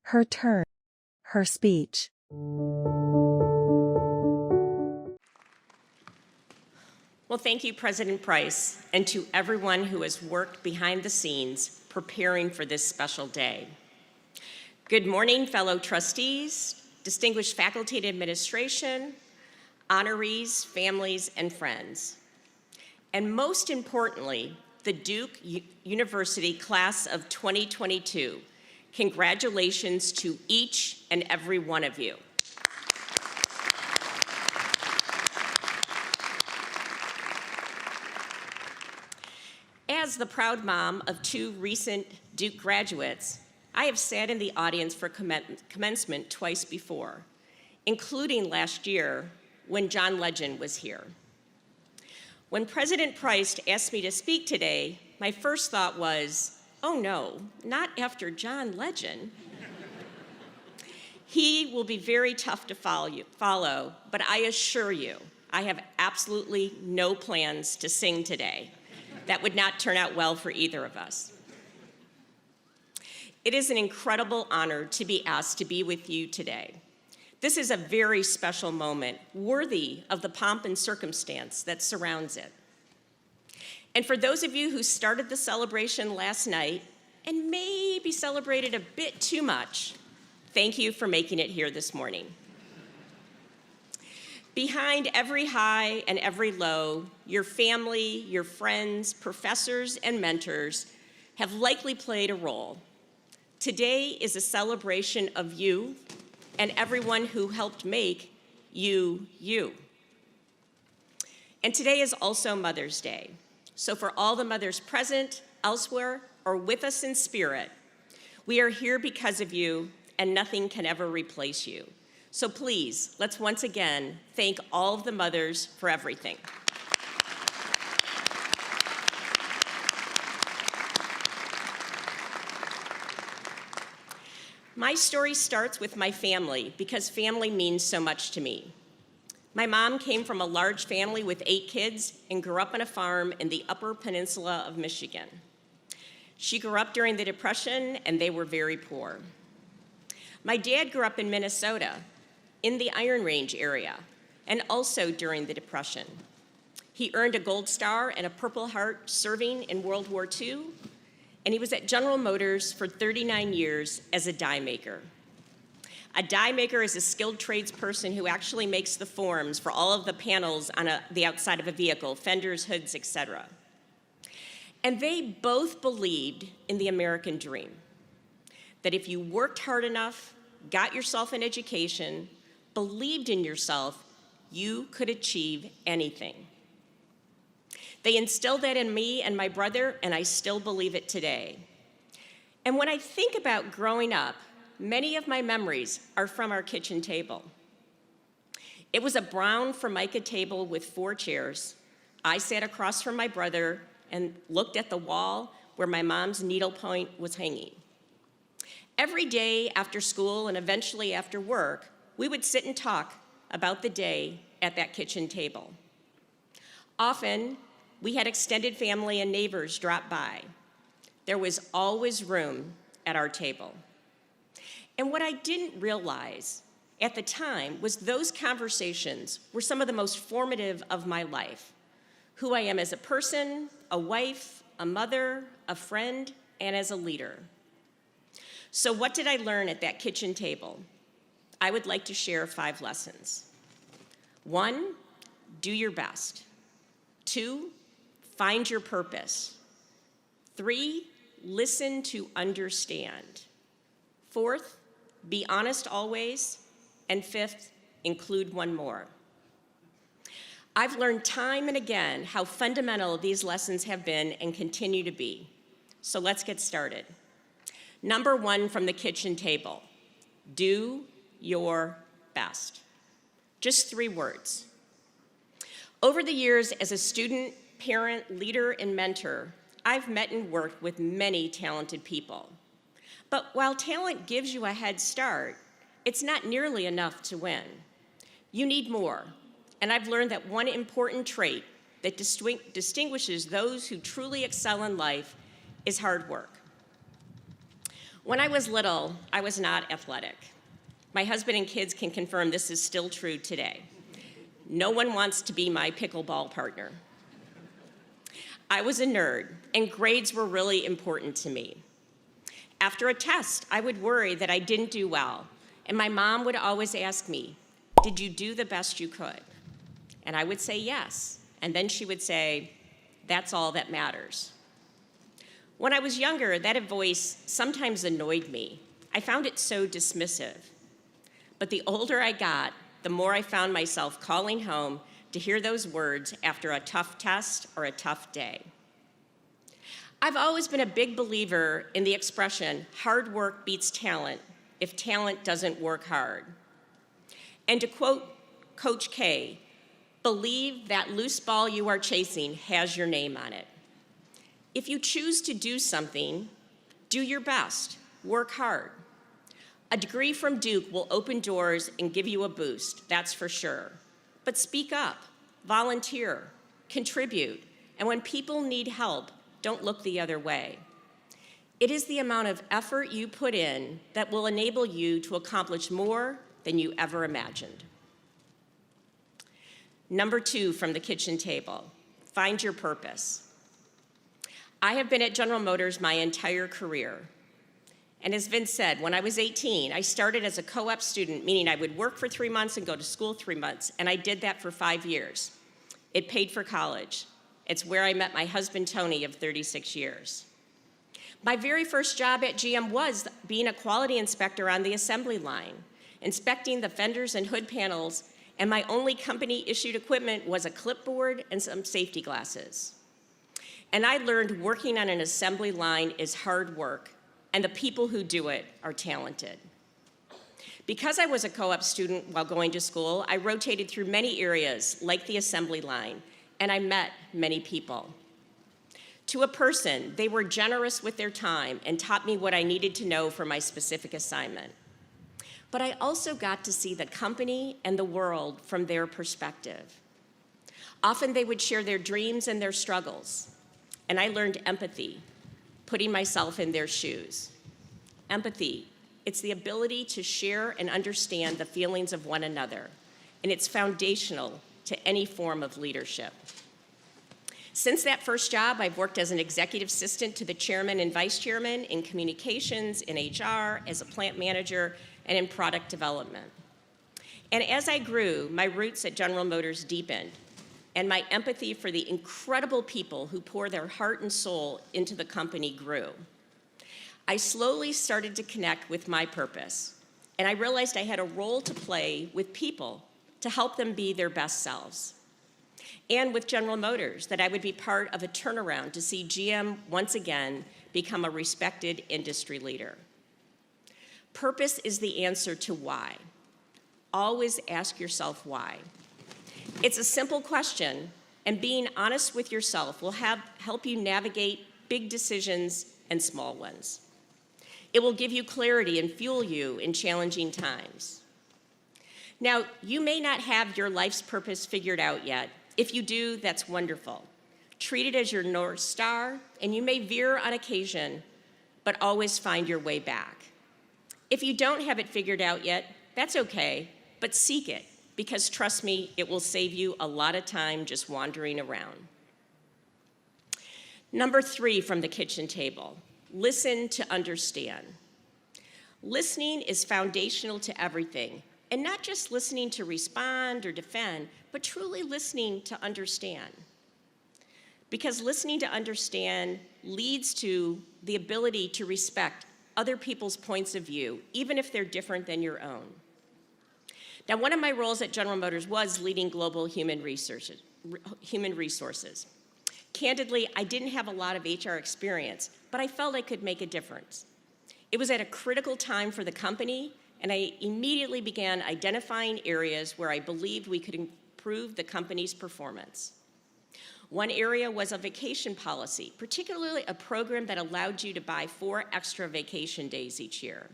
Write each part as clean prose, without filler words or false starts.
Her turn. Her speech. Well, thank you, President Price, and to everyone who has worked behind the scenes preparing for this special day. Good morning, fellow trustees, distinguished faculty and administration, honorees, families, and friends. And most importantly, the Duke University class of 2022. Congratulations to each and every one of you. As the proud mom of 2 recent Duke graduates, I have sat in the audience for commencement twice before, including last year when John Legend was here. When President Price asked me to speak today, my first thought was, oh no, not after John Legend. He will be very tough to follow, but I assure you, I have absolutely no plans to sing today. That would not turn out well for either of us. It is an incredible honor to be asked to be with you today. This is a very special moment, worthy of the pomp and circumstance that surrounds it. And for those of you who started the celebration last night and maybe celebrated a bit too much, thank you for making it here this morning. Behind every high and every low, your family, your friends, professors, and mentors have likely played a role. Today is a celebration of you and everyone who helped make you, you. And today is also Mother's Day. So for all the mothers present, elsewhere, or with us in spirit, we are here because of you, and nothing can ever replace you. So please, let's once again thank all of the mothers for everything. My story starts with my family because family means so much to me. My mom came from a large family with 8 kids and grew up on a farm in the Upper Peninsula of Michigan. She grew up during the Depression and they were very poor. My dad grew up in Minnesota, in the Iron Range area, and also during the Depression. He earned a Gold Star and a Purple Heart serving in World War II, and he was at General Motors for 39 years as a die maker. A die maker is a skilled tradesperson who actually makes the forms for all of the panels on the outside of a vehicle, fenders, hoods, etc. And they both believed in the American dream, that if you worked hard enough, got yourself an education, believed in yourself, you could achieve anything. They instilled that in me and my brother, and I still believe it today. And when I think about growing up, many of my memories are from our kitchen table. It was a brown Formica table with 4 chairs. I sat across from my brother and looked at the wall where my mom's needlepoint was hanging. Every day after school and eventually after work, we would sit and talk about the day at that kitchen table. Often, we had extended family and neighbors drop by. There was always room at our table. And what I didn't realize at the time was those conversations were some of the most formative of my life. Who I am as a person, a wife, a mother, a friend, and as a leader. So what did I learn at that kitchen table? I would like to share 5 lessons. 1, do your best. 2, find your purpose. 3, listen to understand. 4th, be honest always. And 5th, include one more. I've learned time and again how fundamental these lessons have been and continue to be. So let's get started. Number 1 from the kitchen table, do your best. Just 3 words. Over the years as a student, parent, leader, and mentor, I've met and worked with many talented people. But while talent gives you a head start, it's not nearly enough to win. You need more, and I've learned that one important trait that distinguishes those who truly excel in life is hard work. When I was little, I was not athletic. My husband and kids can confirm this is still true today. No one wants to be my pickleball partner. I was a nerd, and grades were really important to me. After a test, I would worry that I didn't do well, and my mom would always ask me, "Did you do the best you could?" And I would say yes, and then she would say, "That's all that matters." When I was younger, that voice sometimes annoyed me. I found it so dismissive. But the older I got, the more I found myself calling home to hear those words after a tough test or a tough day. I've always been a big believer in the expression, hard work beats talent if talent doesn't work hard. And to quote Coach K, believe that loose ball you are chasing has your name on it. If you choose to do something, do your best, work hard. A degree from Duke will open doors and give you a boost, that's for sure. But speak up, volunteer, contribute, and when people need help, don't look the other way. It is the amount of effort you put in that will enable you to accomplish more than you ever imagined. Number 2 from the kitchen table, find your purpose. I have been at General Motors my entire career. And as Vince said, when I was 18, I started as a co-op student, meaning I would work for 3 months and go to school 3 months, and I did that for 5 years. It paid for college. It's where I met my husband, Tony, of 36 years. My very first job at GM was being a quality inspector on the assembly line, inspecting the fenders and hood panels, and my only company-issued equipment was a clipboard and some safety glasses. And I learned working on an assembly line is hard work, and the people who do it are talented. Because I was a co-op student while going to school, I rotated through many areas like the assembly line, and I met many people. To a person, they were generous with their time and taught me what I needed to know for my specific assignment. But I also got to see the company and the world from their perspective. Often they would share their dreams and their struggles, and I learned empathy, putting myself in their shoes. Empathy, it's the ability to share and understand the feelings of one another, and it's foundational to any form of leadership. Since that first job, I've worked as an executive assistant to the chairman and vice chairman in communications, in HR, as a plant manager, and in product development. And as I grew, my roots at General Motors deepened, and my empathy for the incredible people who pour their heart and soul into the company grew. I slowly started to connect with my purpose, and I realized I had a role to play with people to help them be their best selves. And with General Motors, that I would be part of a turnaround to see GM once again become a respected industry leader. Purpose is the answer to why. Always ask yourself why. It's a simple question, and being honest with yourself will help you navigate big decisions and small ones. It will give you clarity and fuel you in challenging times. Now, you may not have your life's purpose figured out yet. If you do, that's wonderful. Treat it as your North Star, and you may veer on occasion, but always find your way back. If you don't have it figured out yet, that's okay, but seek it, because trust me, it will save you a lot of time just wandering around. Number 3 from the kitchen table, listen to understand. Listening is foundational to everything, and not just listening to respond or defend, but truly listening to understand. Because listening to understand leads to the ability to respect other people's points of view, even if they're different than your own. Now, one of my roles at General Motors was leading global human resources. Candidly, I didn't have a lot of HR experience, but I felt I could make a difference. It was at a critical time for the company, and I immediately began identifying areas where I believed we could improve the company's performance. One area was a vacation policy, particularly a program that allowed you to buy 4 extra vacation days each year.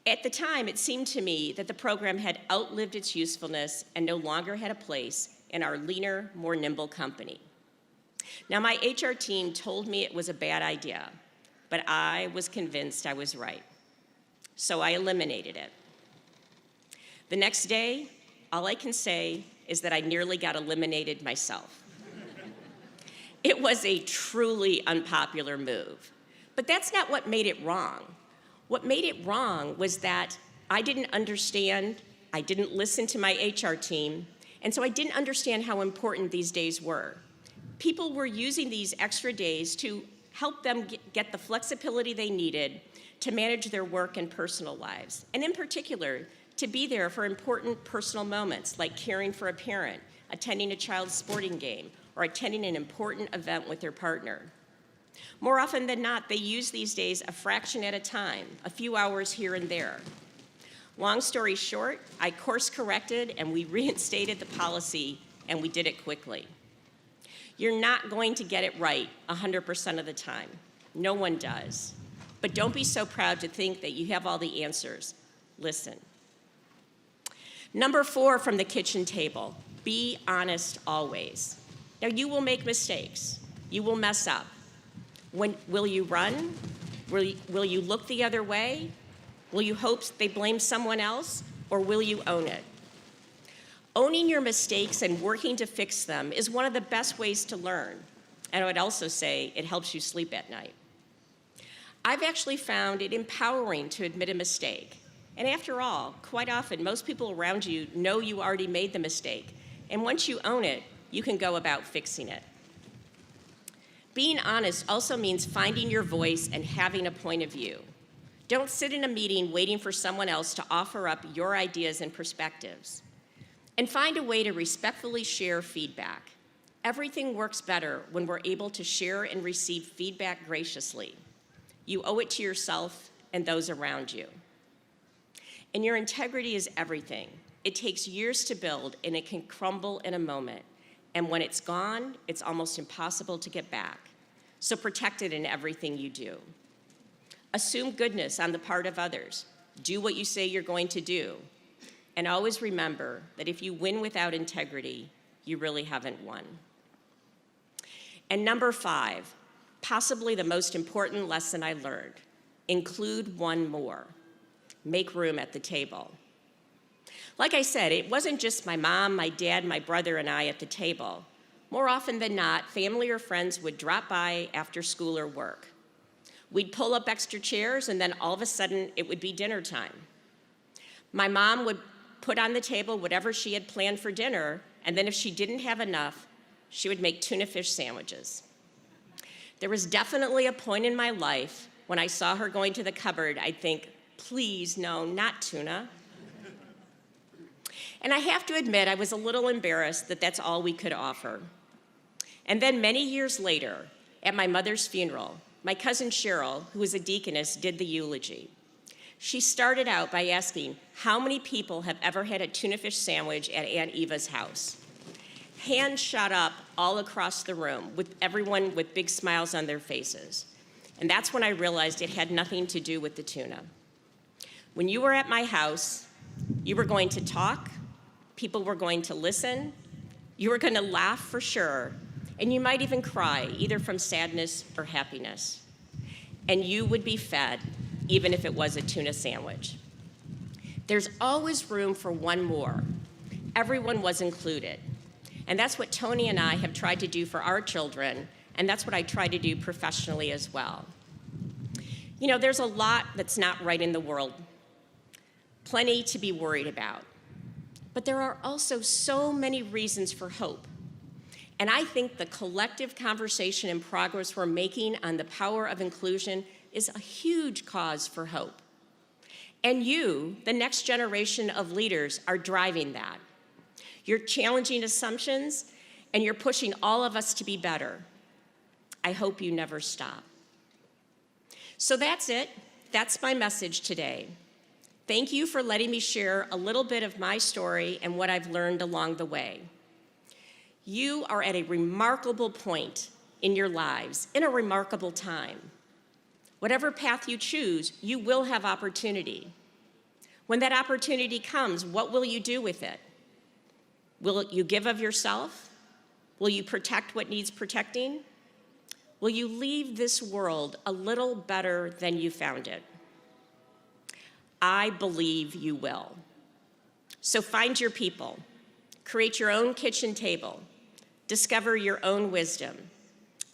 At the time, it seemed to me that the program had outlived its usefulness and no longer had a place in our leaner, more nimble company. Now, my HR team told me it was a bad idea, but I was convinced I was right. So I eliminated it. The next day, all I can say is that I nearly got eliminated myself. It was a truly unpopular move, but that's not what made it wrong. What made it wrong was that I didn't understand, I didn't listen to my HR team, and so I didn't understand how important these days were. People were using these extra days to help them get the flexibility they needed to manage their work and personal lives, and in particular, to be there for important personal moments like caring for a parent, attending a child's sporting game, or attending an important event with their partner. More often than not, they use these days a fraction at a time, a few hours here and there. Long story short, I course corrected and we reinstated the policy, and we did it quickly. You're not going to get it right 100% of the time. No one does. But don't be so proud to think that you have all the answers. Listen. Number 4 from the kitchen table, be honest always. Now, you will make mistakes. You will mess up. Will you run? Will you look the other way? Will you hope they blame someone else? Or will you own it? Owning your mistakes and working to fix them is one of the best ways to learn. And I would also say it helps you sleep at night. I've actually found it empowering to admit a mistake. And after all, quite often, most people around you know you already made the mistake. And once you own it, you can go about fixing it. Being honest also means finding your voice and having a point of view. Don't sit in a meeting waiting for someone else to offer up your ideas and perspectives. And find a way to respectfully share feedback. Everything works better when we're able to share and receive feedback graciously. You owe it to yourself and those around you. And your integrity is everything. It takes years to build, and it can crumble in a moment. And when it's gone, it's almost impossible to get back. So protect it in everything you do. Assume goodness on the part of others. Do what you say you're going to do. And always remember that if you win without integrity, you really haven't won. And number 5, possibly the most important lesson I learned, include one more. Make room at the table. Like I said, it wasn't just my mom, my dad, my brother, and I at the table. More often than not, family or friends would drop by after school or work. We'd pull up extra chairs, and then all of a sudden, it would be dinner time. My mom would put on the table whatever she had planned for dinner, and then if she didn't have enough, she would make tuna fish sandwiches. There was definitely a point in my life when I saw her going to the cupboard, I'd think, please, no, not tuna. And I have to admit, I was a little embarrassed that that's all we could offer. And then many years later, at my mother's funeral, my cousin Cheryl, who was a deaconess, did the eulogy. She started out by asking, how many people have ever had a tuna fish sandwich at Aunt Eva's house? Hands shot up all across the room, with everyone with big smiles on their faces. And that's when I realized it had nothing to do with the tuna. When you were at my house, you were going to talk, people were going to listen, you were going to laugh for sure, and you might even cry, either from sadness or happiness. And you would be fed, even if it was a tuna sandwich. There's always room for one more. Everyone was included. And that's what Tony and I have tried to do for our children, and that's what I try to do professionally as well. You know, there's a lot that's not right in the world, plenty to be worried about. But there are also so many reasons for hope. And I think the collective conversation and progress we're making on the power of inclusion is a huge cause for hope. And you, the next generation of leaders, are driving that. You're challenging assumptions, and you're pushing all of us to be better. I hope you never stop. So that's it. That's my message today. Thank you for letting me share a little bit of my story and what I've learned along the way. You are at a remarkable point in your lives, in a remarkable time. Whatever path you choose, you will have opportunity. When that opportunity comes, what will you do with it? Will you give of yourself? Will you protect what needs protecting? Will will you leave this world a little better than you found it? I believe you will. So find your people, create your own kitchen table, discover your own wisdom.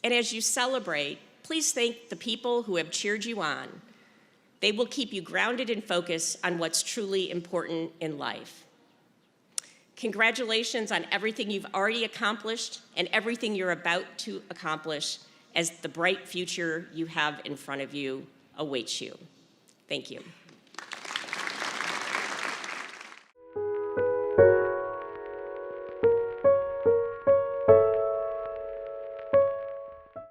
And as you celebrate, please thank the people who have cheered you on. They will keep you grounded and focused on what's truly important in life. Congratulations on everything you've already accomplished and everything you're about to accomplish as the bright future you have in front of you awaits you. Thank you.